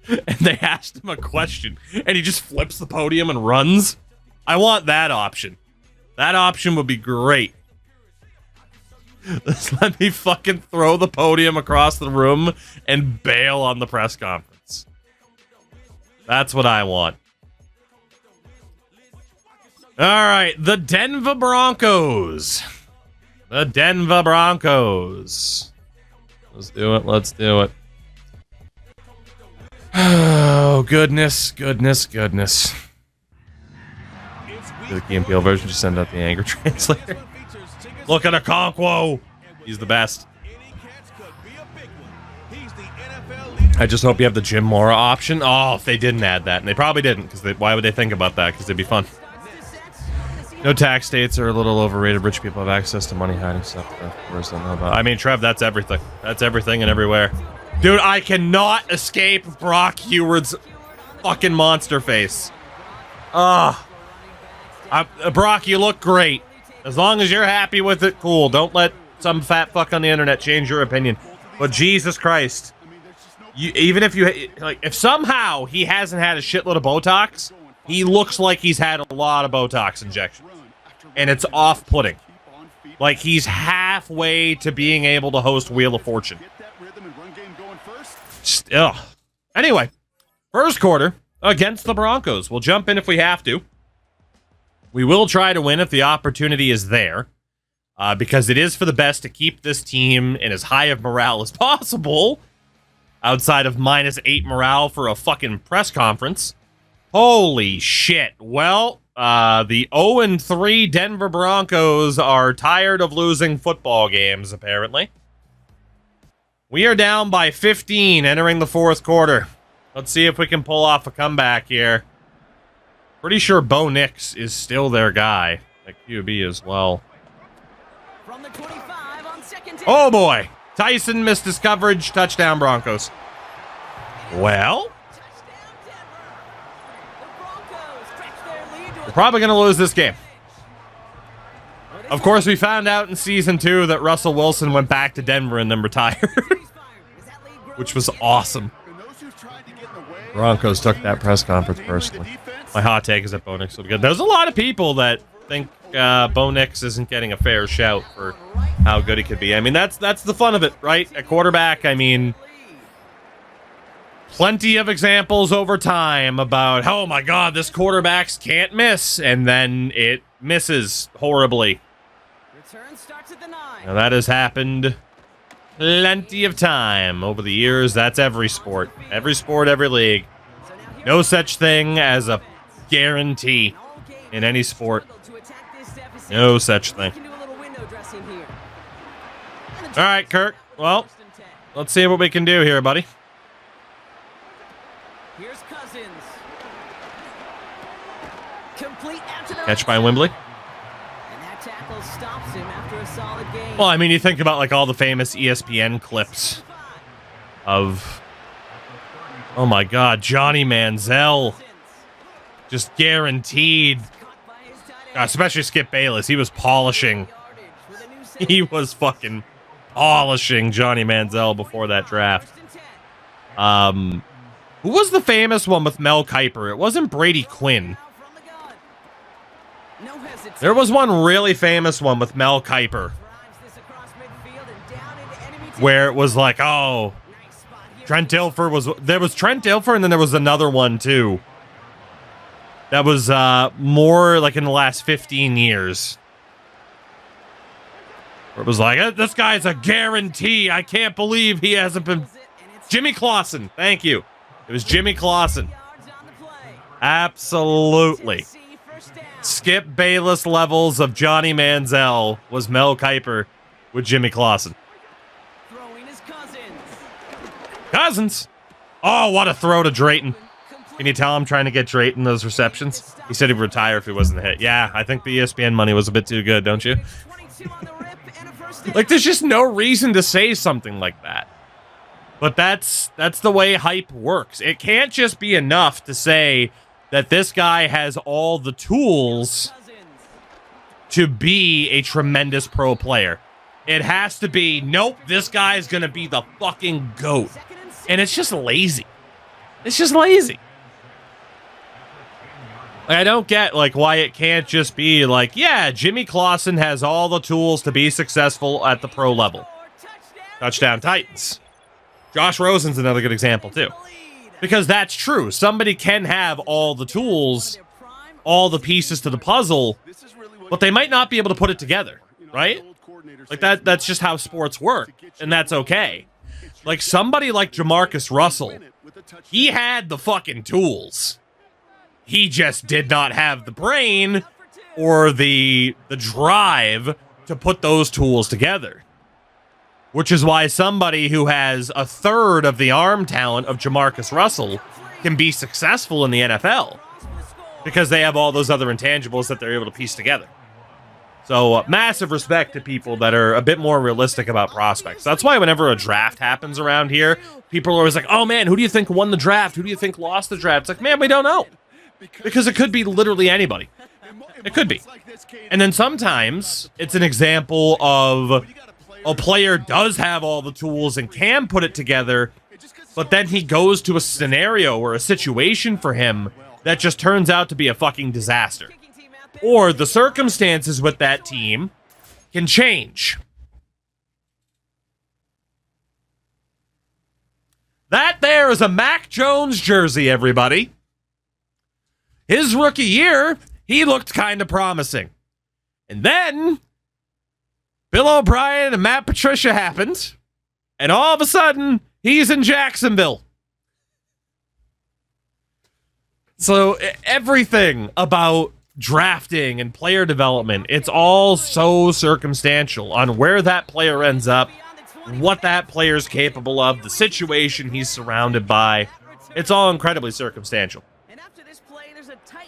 and they asked him a question, and he just flips the podium and runs. I want that option. That option would be great. Just let me fucking throw the podium across the room and bail on the press conference. That's what I want. All right, the Denver Broncos. The Denver Broncos. Let's do it. Let's do it. Oh, goodness, goodness, goodness. Do the Key and Peele version, just send out the anger translator. Look at Okonkwo. He's the best. I just hope you have the Jim Mora option. Oh, if they didn't add that. And they probably didn't, because why would they think about that? Because it'd be fun. No tax states are a little overrated. Rich people have access to money hiding stuff. Of course, don't know about. I mean, Trev, that's everything. That's everything and everywhere. Dude, I cannot escape Brock Heward's fucking monster face. Brock, you look great. As long as you're happy with it, cool. Don't let some fat fuck on the internet change your opinion. But Jesus Christ. Even if you, like, if somehow he hasn't had a shitload of Botox, he looks like he's had a lot of Botox injections. And it's off-putting. Like, he's halfway to being able to host Wheel of Fortune. Just, ugh. Anyway, first quarter against the Broncos. We'll jump in if we have to. We will try to win if the opportunity is there. Because it is for the best to keep this team in as high of morale as possible. Outside of -8 morale for a fucking press conference. Holy shit. Well, the 0-3 Denver Broncos are tired of losing football games, apparently. We are down by 15 entering the fourth quarter. Let's see if we can pull off a comeback here. Pretty sure Bo Nix is still their guy at QB as well. From the 25 on second down. Oh boy. Tyson missed his coverage. Touchdown Broncos. Well, we're probably going to lose this game. Of course, we found out in Season 2 that Russell Wilson went back to Denver and then retired. Which was awesome. Broncos took that press conference personally. My hot take is that Bo Nix will be good. There's a lot of people that think Bo Nix isn't getting a fair shout for how good he could be. I mean, that's the fun of it, right? At quarterback, I mean, plenty of examples over time about, oh my god, this quarterbacks can't miss, and then it misses horribly. Return starts at the 9. Now that has happened plenty of time over the years. That's every sport, every league. No such thing as a guarantee in any sport. No such thing. All right, Kirk. Well, let's see what we can do here, buddy. Here's Cousins. Complete out to the Catch by Wembley. And that tackle stops him after a solid game. Well, I mean, you think about like all the famous ESPN clips of, oh my God, Johnny Manziel, just guaranteed. Especially Skip Bayless, he was polishing. He was fucking polishing Johnny Manziel before that draft. Who was the famous one with Mel Kiper? It wasn't Brady Quinn. There was one really famous one with Mel Kiper where it was like, oh, Trent Dilfer was... There was Trent Dilfer, and then there was another one, too. That was more like in the last 15 years. Where it was like, this guy's a guarantee. I can't believe he hasn't been... Jimmy Clausen. Thank you. It was Jimmy Clausen. Absolutely. Skip Bayless levels of Johnny Manziel was Mel Kiper with Jimmy Clausen. Cousins. Oh, what a throw to Drayton. Can you tell I'm trying to get Drayton those receptions? He said he'd retire if he wasn't a hit. Yeah, I think the ESPN money was a bit too good, don't you? Like, there's just no reason to say something like that. But that's the way hype works. It can't just be enough to say, that this guy has all the tools to be a tremendous pro player. It has to be, nope, this guy's going to be the fucking GOAT. And it's just lazy. It's just lazy. Like, I don't get like why it can't just be like, yeah, Jimmy Clausen has all the tools to be successful at the pro level. Touchdown Titans. Josh Rosen's another good example too. Because that's true. Somebody can have all the tools, all the pieces to the puzzle, but they might not be able to put it together, right? Like that's just how sports work, and that's okay. Like somebody like Jamarcus Russell, he had the fucking tools. He just did not have the brain or the drive to put those tools together. Which is why somebody who has a third of the arm talent of Jamarcus Russell can be successful in the NFL. Because they have all those other intangibles that they're able to piece together. So massive respect to people that are a bit more realistic about prospects. That's why whenever a draft happens around here, people are always like, oh man, who do you think won the draft? Who do you think lost the draft? It's like, man, we don't know. Because it could be literally anybody. It could be. And then sometimes it's an example of a player does have all the tools and can put it together, but then he goes to a scenario or a situation for him that just turns out to be a fucking disaster. Or the circumstances with that team can change. That there is a Mac Jones jersey, everybody. His rookie year, he looked kind of promising. And then Bill O'Brien and Matt Patricia happened, and all of a sudden, he's in Jacksonville. So everything about drafting and player development, it's all so circumstantial on where that player ends up, what that player's capable of, the situation he's surrounded by. It's all incredibly circumstantial.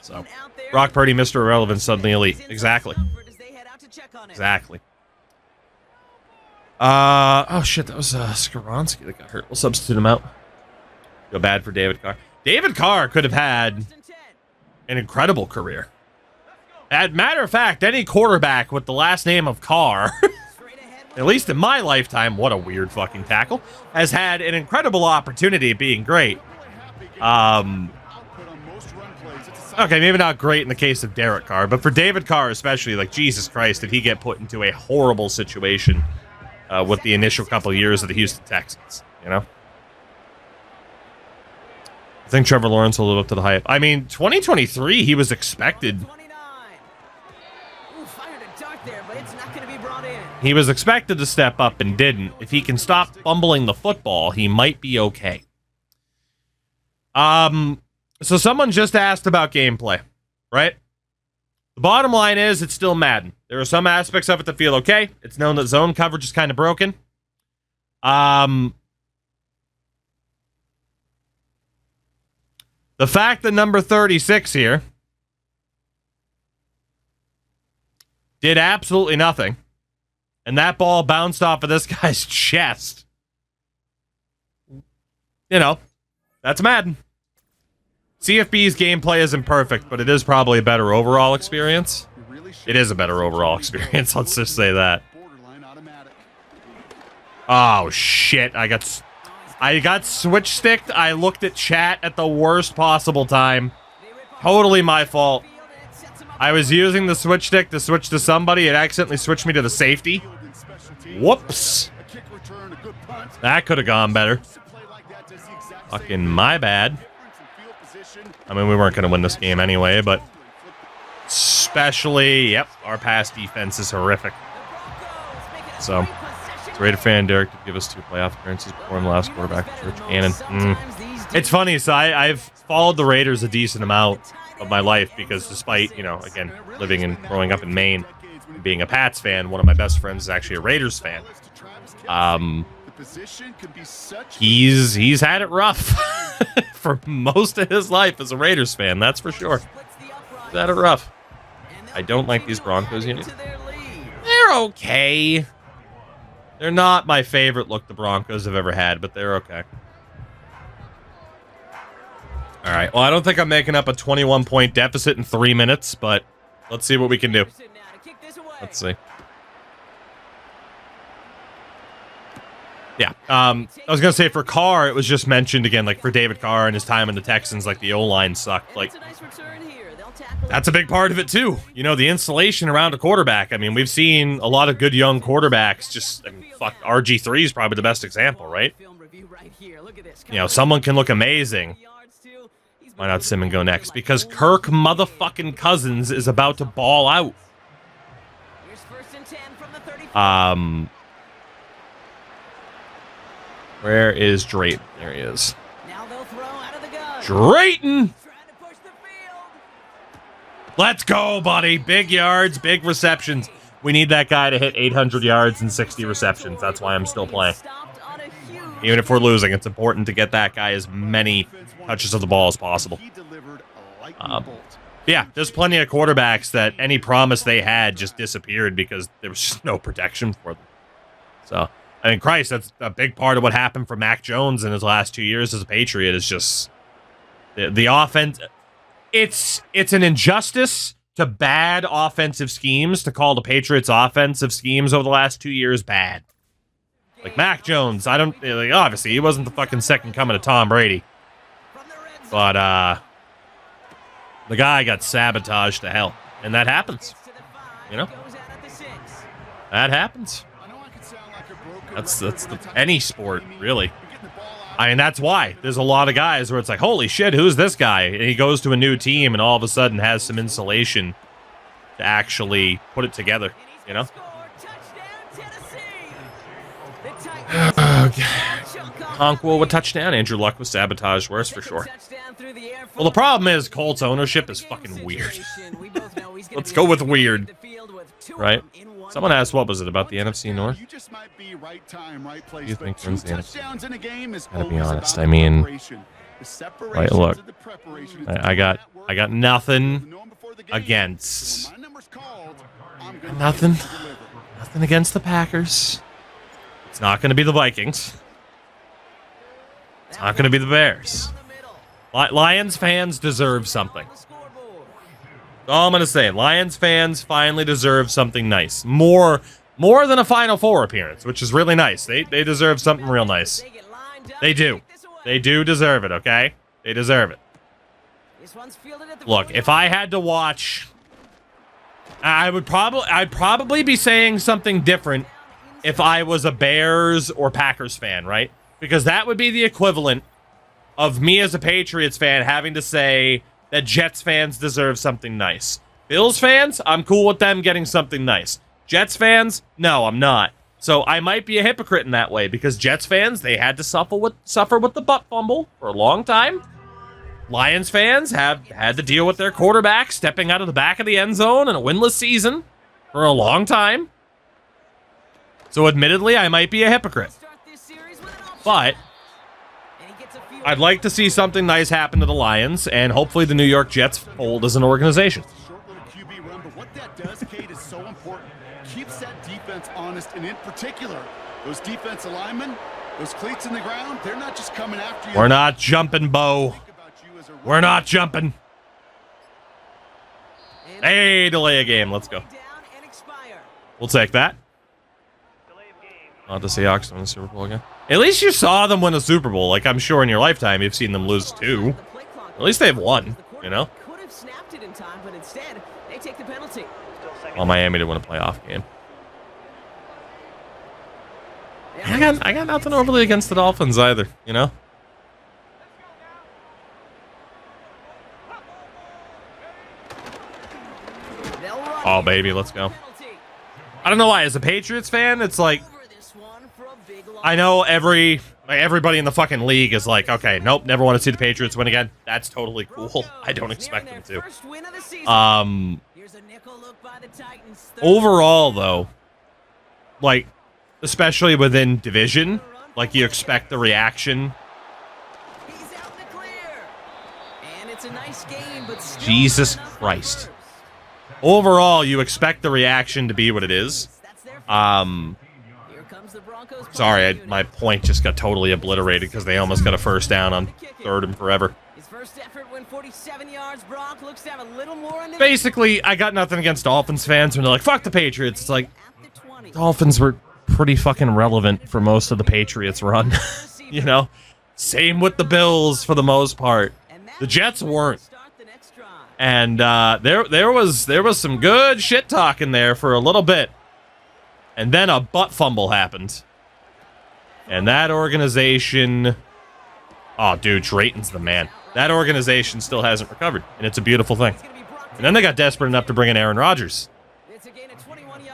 So, Brock Purdy, Mr. Irrelevant, suddenly elite. Exactly. Exactly. Oh shit, that was Skaronski that got hurt. We'll substitute him out. Feel bad for David Carr. David Carr could have had an incredible career. As a matter of fact, any quarterback with the last name of Carr, at least in my lifetime, what a weird fucking tackle, has had an incredible opportunity at being great. Okay, maybe not great in the case of Derek Carr, but for David Carr especially, like, Jesus Christ, did he get put into a horrible situation with the initial couple years of the Houston Texans, you know? I think Trevor Lawrence will live up to the hype. I mean, 2023, he was expected. He was expected to step up and didn't. If he can stop fumbling the football, he might be okay. So someone just asked about gameplay, right? The bottom line is it's still Madden. There are some aspects of it that feel okay. It's known that zone coverage is kind of broken. The fact that number 36 here did absolutely nothing, and that ball bounced off of this guy's chest, you know, that's Madden. CFB's gameplay isn't perfect, but it is probably a better overall experience. It is a better overall experience, let's just say that. Oh, shit. I got switch-sticked. I looked at chat at the worst possible time. Totally my fault. I was using the switch stick to switch to somebody. It accidentally switched me to the safety. Whoops. That could have gone better. Fucking my bad. I mean, we weren't going to win this game anyway, but especially, yep, our pass defense is horrific. So, Raider fan Derek did give us 2 playoff appearances before him last quarterback, Church Cannon. It's funny, so I've followed the Raiders a decent amount of my life because despite, you know, again, living and growing up in Maine, and being a Pats fan, one of my best friends is actually a Raiders fan. He's had it rough for most of his life as a Raiders fan, that's for sure. He's had it rough. I don't like these Broncos units. They're okay. They're not my favorite look the Broncos have ever had, but they're okay. All right. Well, I don't think I'm making up a 21-point deficit in 3 minutes, but let's see what we can do. Let's see. Yeah. I was going to say for Carr, it was just mentioned again, like for David Carr and his time in the Texans, like the O-line sucked. Like, that's a big part of it too. You know, the installation around a quarterback. I mean, we've seen a lot of good young quarterbacks just, I mean, fuck, RG3 is probably the best example, right? You know, someone can look amazing. Why not Sim and go next? Because Kirk motherfucking Cousins is about to ball out. Where is Drayton? There he is. Drayton! Let's go, buddy. Big yards, big receptions. We need that guy to hit 800 yards and 60 receptions. That's why I'm still playing. Even if we're losing, it's important to get that guy as many touches of the ball as possible. Yeah, there's plenty of quarterbacks that any promise they had just disappeared because there was just no protection for them. So, I mean, Christ, that's a big part of what happened for Mac Jones in his last 2 years as a Patriot is just the offense. It's an injustice to bad offensive schemes to call the Patriots' offensive schemes over the last 2 years bad. Like Mac Jones, I don't like. Obviously, he wasn't the fucking second coming of Tom Brady, but the guy got sabotaged to hell, and that happens. You know, that happens. That's any sport, really. I mean, that's why there's a lot of guys where it's like, holy shit, who's this guy? And he goes to a new team and all of a sudden has some insulation to actually put it together, you know? Conquo with touchdown. Andrew Luck was sabotaged worse for sure. Well, the problem is Colts ownership is fucking weird. Let's go with weird. Right? Someone asked, what was it about the NFC North? Do you think wins the NFC? Gotta be honest. I mean, right, look, I got nothing against nothing against the Packers. It's not going to be the Vikings. It's not going to be the Bears. Lions fans deserve something. That's all I'm going to say. Lions fans finally deserve something nice. More than a Final Four appearance, which is really nice. They deserve something real nice. They do. They do deserve it, okay? They deserve it. Look, if I had to watch, I'd probably be saying something different if I was a Bears or Packers fan, right? Because that would be the equivalent of me as a Patriots fan having to say that Jets fans deserve something nice. Bills fans, I'm cool with them getting something nice. Jets fans, no, I'm not. So I might be a hypocrite in that way because Jets fans, they had to suffer with the butt fumble for a long time. Lions fans have had to deal with their quarterback stepping out of the back of the end zone in a winless season for a long time. So admittedly, I might be a hypocrite. But I'd like to see something nice happen to the Lions, and hopefully the New York Jets fold as an organization. Short little QB run, but what that does, Kate, is so important. Keeps that defense honest, and in particular, those defensive linemen, those cleats in the ground, they're not just coming after you. We're not jumping, Bo. We're not jumping. Hey, delay a game. Let's go. We'll take that. Not the Seahawks win the Super Bowl again. At least you saw them win a Super Bowl. Like, I'm sure in your lifetime you've seen them lose 2. At least they've won, you know? Well, Miami didn't win a playoff game. I got nothing overly against the Dolphins either, you know? Oh, baby, let's go. I don't know why. As a Patriots fan, it's like, I know everybody in the fucking league is like, okay, nope, never want to see the Patriots win again. That's totally cool. I don't expect them to. Overall, though, like, especially within division, like, you expect the reaction. Jesus Christ. Overall, you expect the reaction to be what it is. the Broncos. Sorry, my point just got totally obliterated because they almost got a first down on 3rd and forever. His first effort went 47 yards. Bronk looks to have a little more in the Basically, I got nothing against Dolphins fans when they're like, fuck the Patriots. It's like, at the 20. Dolphins were pretty fucking relevant for most of the Patriots run. You know? Same with the Bills for the most part. The Jets weren't. And there was some good shit talking there for a little bit. And then a butt fumble happened. And that organization... Oh, dude, Drayton's the man. That organization still hasn't recovered. And it's a beautiful thing. And then they got desperate enough to bring in Aaron Rodgers.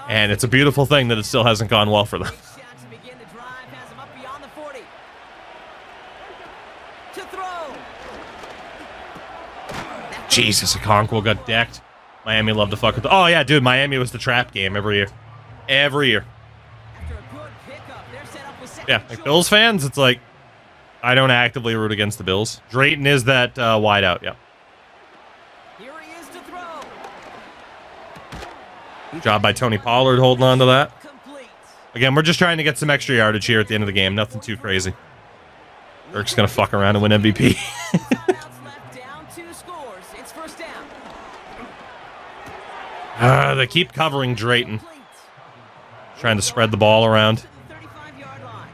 And it's a beautiful thing that it still hasn't gone well for them. Jesus, Okonkwo got decked. Miami loved to fuck with the... Oh, yeah, dude, Miami was the trap game every year. Every year. Yeah, like Bills fans, it's like, I don't actively root against the Bills. Drayton is that wideout, yeah. Here he is to throw. Good job by Tony Pollard holding on to that. Complete. Again, we're just trying to get some extra yardage here at the end of the game. Nothing too crazy. Kirk's gonna fuck around and win MVP. Timeouts left, down 2 scores. It's first down. They keep covering Drayton. Trying to spread the ball around. To the 35-yard line.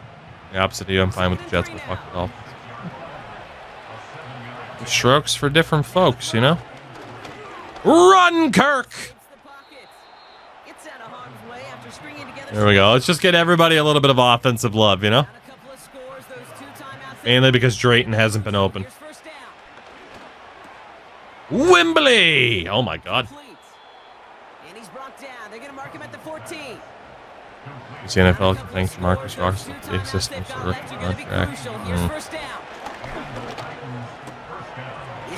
The opposite of you, I'm fine with the Jets, but fuck the Dolphins. Strokes for different folks, you know? Run, Kirk! It's the pocket. Gets out of harm's way after stringing together. There we go. Let's just get everybody a little bit of offensive love, you know? And a couple of scores, those 2 timeouts. Mainly because Drayton hasn't been open. Here's first down. Wembley! Oh my god. Complete. And he's brought down. They're going to mark him at the 14. The NFL can thank Marcus Ross for the existence of the rookie contract. Here's first down.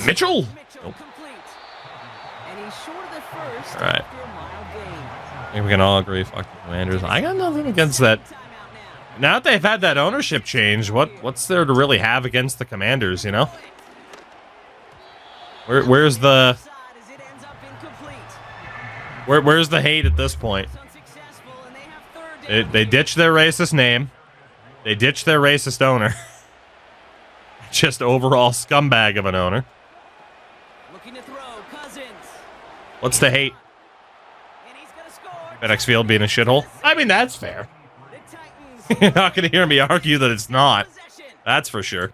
Mitchell! Mitchell complete. And he's short of the first. All right. After a mild gain. I think we can all agree, fuck the Commanders. I got nothing against that. Timeout now. Now that they've had that ownership change, what's there to really have against the Commanders, you know? Where's the... Side as it ends up incomplete. Where's the hate at this point? It's unsuccessful, and they have third down. They ditched their racist name. They ditched their racist owner. Just overall scumbag of an owner. Looking to throw. Cousins. What's the hate? And he's going to score. FedEx Field being a shithole? I mean, that's fair. The Titans. You're not going to hear me argue that it's not. Possession. That's for sure.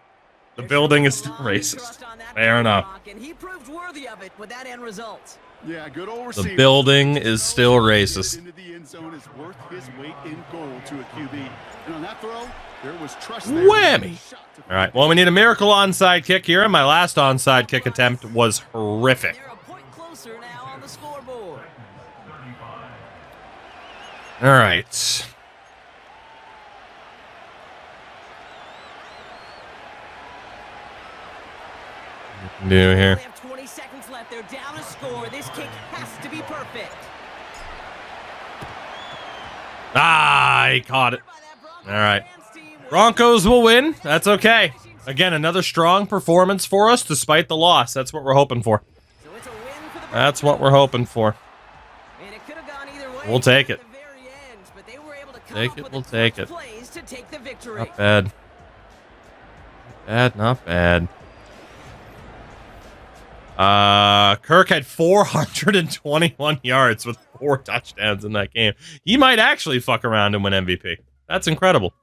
The building is still racist. Fair enough. And he proved worthy of it with that end result. Yeah, good old The receiver. building is still racist. Into the end zone is worth his weight in gold to a QB. And on that throw, there was trust there. Whammy. All right, well, we need a miracle onside kick here, and my last onside kick attempt was horrific. They're a point closer now on the scoreboard. All right. What can we do here? They have 20 seconds left. They're down a score. This kick has to be perfect. Ah, he caught it. By that All right. Broncos team with Broncos will win. That's okay. Again, another strong performance for us despite the loss. That's what we're hoping for. So it's a win for the That's what we're hoping for. And it could have gone either way. We'll take it. At the very end, but they were able to come Take up it, with we'll the take clutch it. plays to take the victory. Not bad. Not bad. Kirk had 421 yards with 4 touchdowns in that game. He might actually fuck around and win MVP. That's incredible.